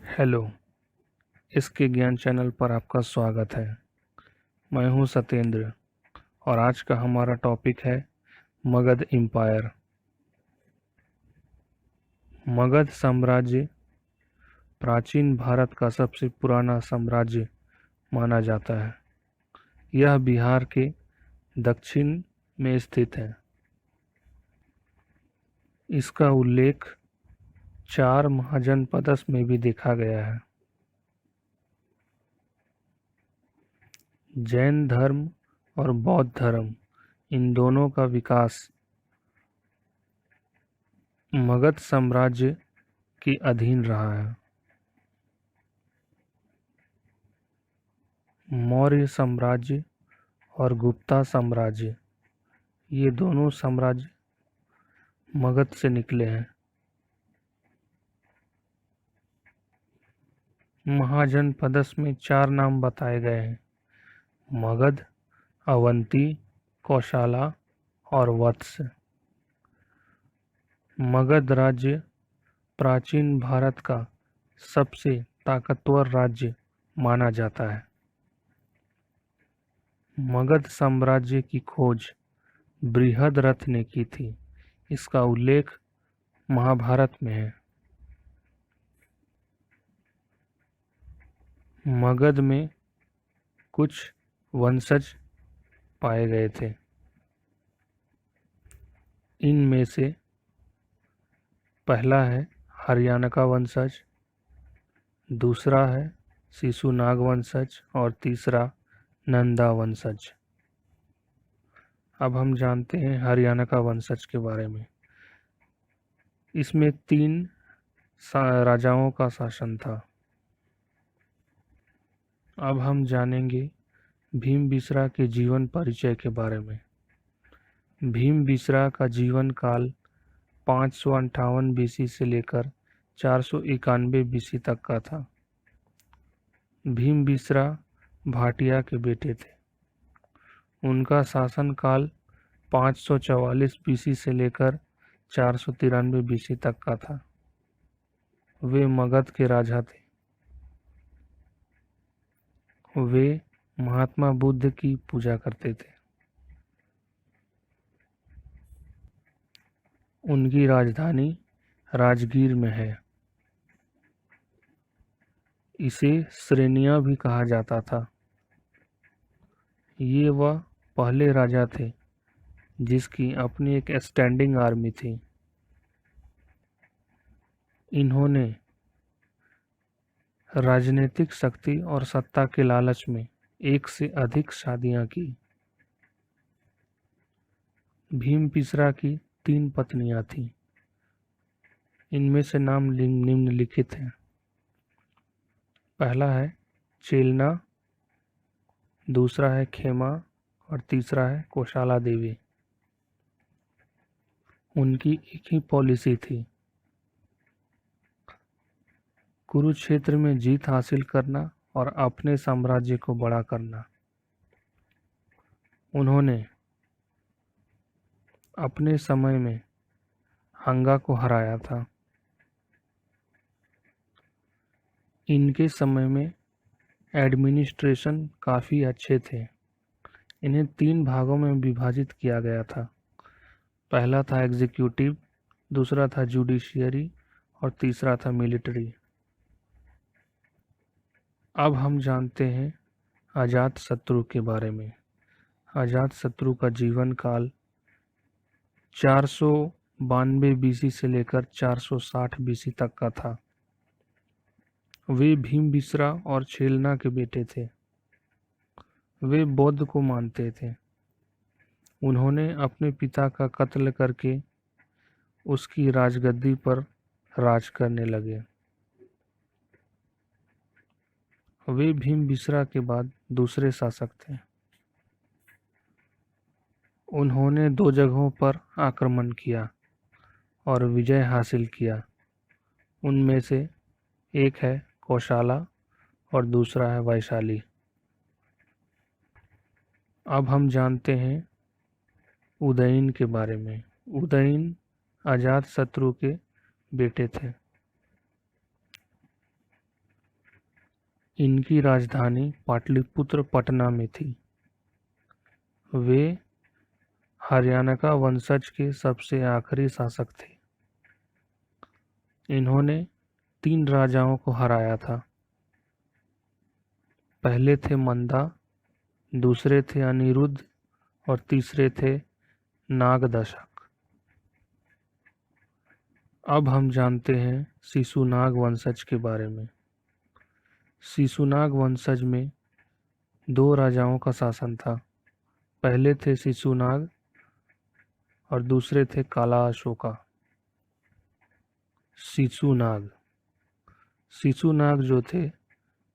Hello, इसके ज्ञान channel पर आपका स्वागत है। मैं हूं सत्येंद्र और आज का हमारा टॉपिक है मगध एम्पायर। मगध साम्राज्य प्राचीन भारत का सबसे पुराना साम्राज्य माना जाता है। यह बिहार के दक्षिण में स्थित है। इसका उल्लेख 4 महाजनपद में भी देखा गया है। जैन धर्म और बौद्ध धर्म, इन दोनों का विकास मगध साम्राज्य के अधीन रहा है। मौर्य साम्राज्य और गुप्ता साम्राज्य, ये दोनों साम्राज्य मगध से निकले हैं। महाजनपद में 4 नाम बताए गए हैं: मगध, अवंती, कौशाला और वत्स। मगध राज्य प्राचीन भारत का सबसे ताकतवर राज्य माना जाता है। मगध साम्राज्य की खोज बृहद्रथ ने की थी। इसका उल्लेख महाभारत में है। मगध में कुछ वंशज पाए गए थे। इनमें से पहला है हरियाणा का वंशज, दूसरा है शिशुनाग वंशज और तीसरा नंदा वंशज। अब हम जानते हैं हरियाणा का वंशज के बारे में। इसमें 3 राजाओं का शासन था। अब हम जानेंगे भीमबिसरा के जीवन परिचय के बारे में। भीमबिसरा का जीवन काल 558 बीसी से लेकर 491 बीसी तक का था। भीमबिसरा भाटिया के बेटे थे। उनका शासनकाल 544 बीसी से लेकर 493 बीसी तक का था। वे मगध के राजा थे। वे महात्मा बुद्ध की पूजा करते थे। उनकी राजधानी राजगीर में है। इसे श्रेनिया भी कहा जाता था। ये वह पहले राजा थे जिसकी अपनी एक स्टैंडिंग आर्मी थी। इन्होंने राजनीतिक शक्ति और सत्ता के लालच में एक से अधिक शादियां की। भीमबिसरा की 3 पत्नियां थीं। इनमें से नाम निम्नलिखित हैं। पहला है चेलना, दूसरा है खेमा और तीसरा है कौशाला देवी। उनकी एक ही पॉलिसी थी: कुरुक्षेत्र में जीत हासिल करना और अपने साम्राज्य को बड़ा करना। उन्होंने अपने समय में हंगा को हराया था। इनके समय में एडमिनिस्ट्रेशन काफ़ी अच्छे थे। इन्हें 3 भागों में विभाजित किया गया था। पहला था एग्जीक्यूटिव, दूसरा था जुडिशियरी और तीसरा था मिलिट्री। अब हम जानते हैं अजातशत्रु के बारे में। अजातशत्रु का जीवन काल 492 बीसी से लेकर 460 बीसी तक का था। वे भीमबिसरा और छेलना के बेटे थे। वे बौद्ध को मानते थे। उन्होंने अपने पिता का कत्ल करके उसकी राजगद्दी पर राज करने लगे। वे भीमबिसरा के बाद दूसरे शासक थे। उन्होंने 2 जगहों पर आक्रमण किया और विजय हासिल किया। उनमें से एक है कौशाला और दूसरा है वैशाली। अब हम जानते हैं उदयन के बारे में। उदयन अजातशत्रु के बेटे थे। इनकी राजधानी पाटलिपुत्र पटना में थी। वे हरियाणा वंशज के सबसे आखिरी शासक थे। इन्होंने 3 राजाओं को हराया था। पहले थे मंदा, दूसरे थे अनिरुद्ध और तीसरे थे नागदशक। अब हम जानते हैं शिशुनाग वंशज के बारे में। शिशुनाग वंशज में 2 राजाओं का शासन था। पहले थे शिशुनाग और दूसरे थे काला अशोका। शिशुनाग जो थे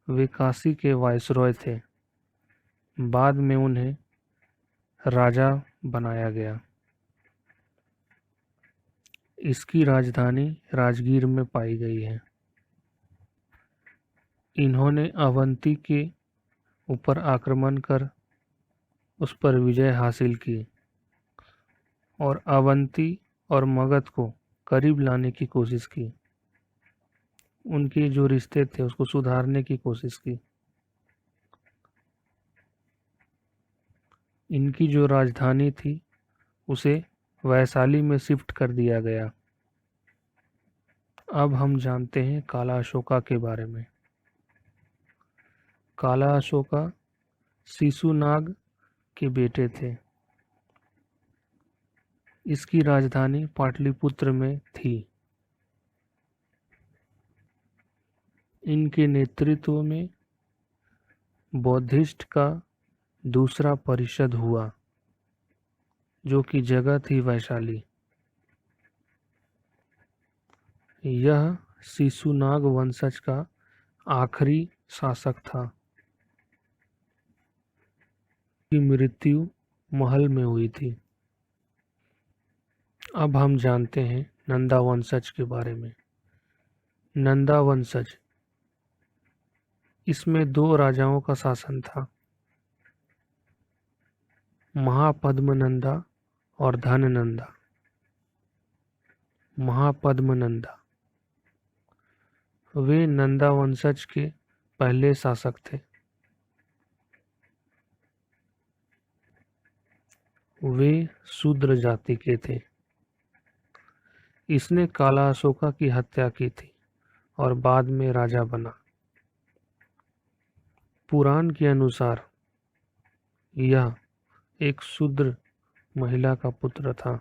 वे काशी के वायसरॉय थे। बाद में उन्हें राजा बनाया गया। इसकी राजधानी राजगीर में पाई गई है। इन्होंने अवंती के ऊपर आक्रमण कर उस पर विजय हासिल की और अवंती और मगध को करीब लाने की कोशिश की। उनके जो रिश्ते थे उसको सुधारने की कोशिश की। इनकी जो राजधानी थी उसे वैशाली में शिफ्ट कर दिया गया। अब हम जानते हैं काला अशोका के बारे में। काला अशोका शिशुनाग के बेटे थे। इसकी राजधानी पाटलिपुत्र में थी। इनके नेतृत्व में बौद्धिस्ट का दूसरा परिषद हुआ जो कि जगह थी वैशाली। यह शिशुनाग वंशज का आखिरी शासक था। की मृत्यु महल में हुई थी। अब हम जानते हैं नंदा वंशज के बारे में। नंदा वंशज, इसमें 2 राजाओं का शासन था, महापद्मनंदा और धननंदा। महापद्मनंदा वे नंदा वंशज के पहले शासक थे। वे शूद्र जाति के थे। इसने काला अशोका की हत्या की थी और बाद में राजा बना। पुराण के अनुसार यह एक शूद्र महिला का पुत्र था।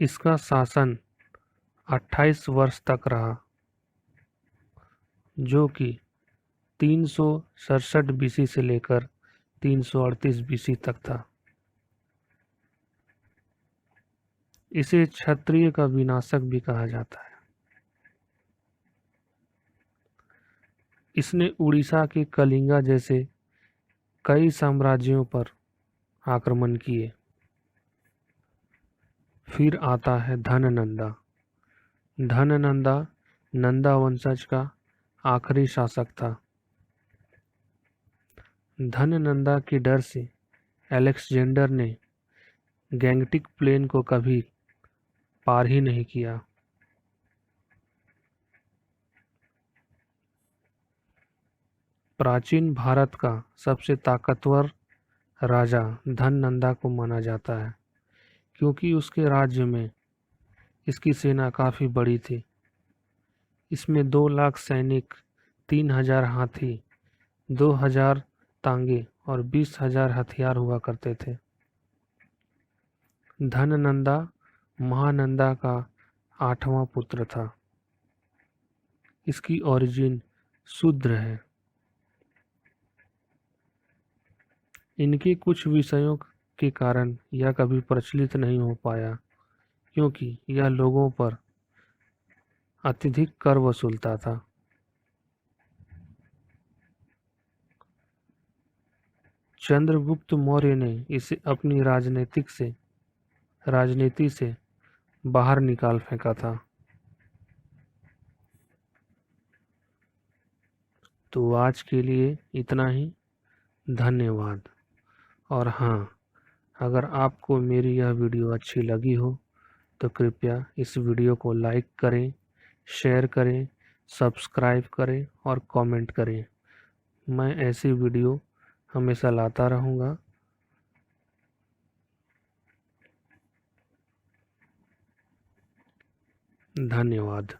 इसका शासन 28 वर्ष तक रहा, जो कि 367 बीसी से लेकर 338 बीसी तक था। इसे क्षत्रिय का विनाशक भी कहा जाता है। इसने उड़ीसा के कलिंगा जैसे कई साम्राज्यों पर आक्रमण किए। फिर आता है धननंदा। धननंदा नंदा वंशज का आखिरी शासक था। धननंदा के डर से अलेक्जेंडर ने गैंगटिक प्लेन को कभी पार ही नहीं किया। प्राचीन भारत का सबसे ताकतवर राजा धननंदा को माना जाता है, क्योंकि उसके राज्य में इसकी सेना काफ़ी बड़ी थी। इसमें 2 लाख सैनिक, 3000 हाथी, 2000 तांगे और 20,000 हथियार हुआ करते थे। धननंदा महानंदा का 8वां पुत्र था। इसकी ओरिजिन शूद्र है। इनके कुछ विषयों के कारण यह कभी प्रचलित नहीं हो पाया, क्योंकि यह लोगों पर अत्यधिक कर वसूलता था। चंद्रगुप्त मौर्य ने इसे अपनी राजनीति से बाहर निकाल फेंका था। तो आज के लिए इतना ही। धन्यवाद। और हाँ, अगर आपको मेरी यह वीडियो अच्छी लगी हो तो कृपया इस वीडियो को लाइक करें, शेयर करें, सब्सक्राइब करें और कमेंट करें। मैं ऐसी वीडियो हमेशा लाता रहूँगा। धन्यवाद।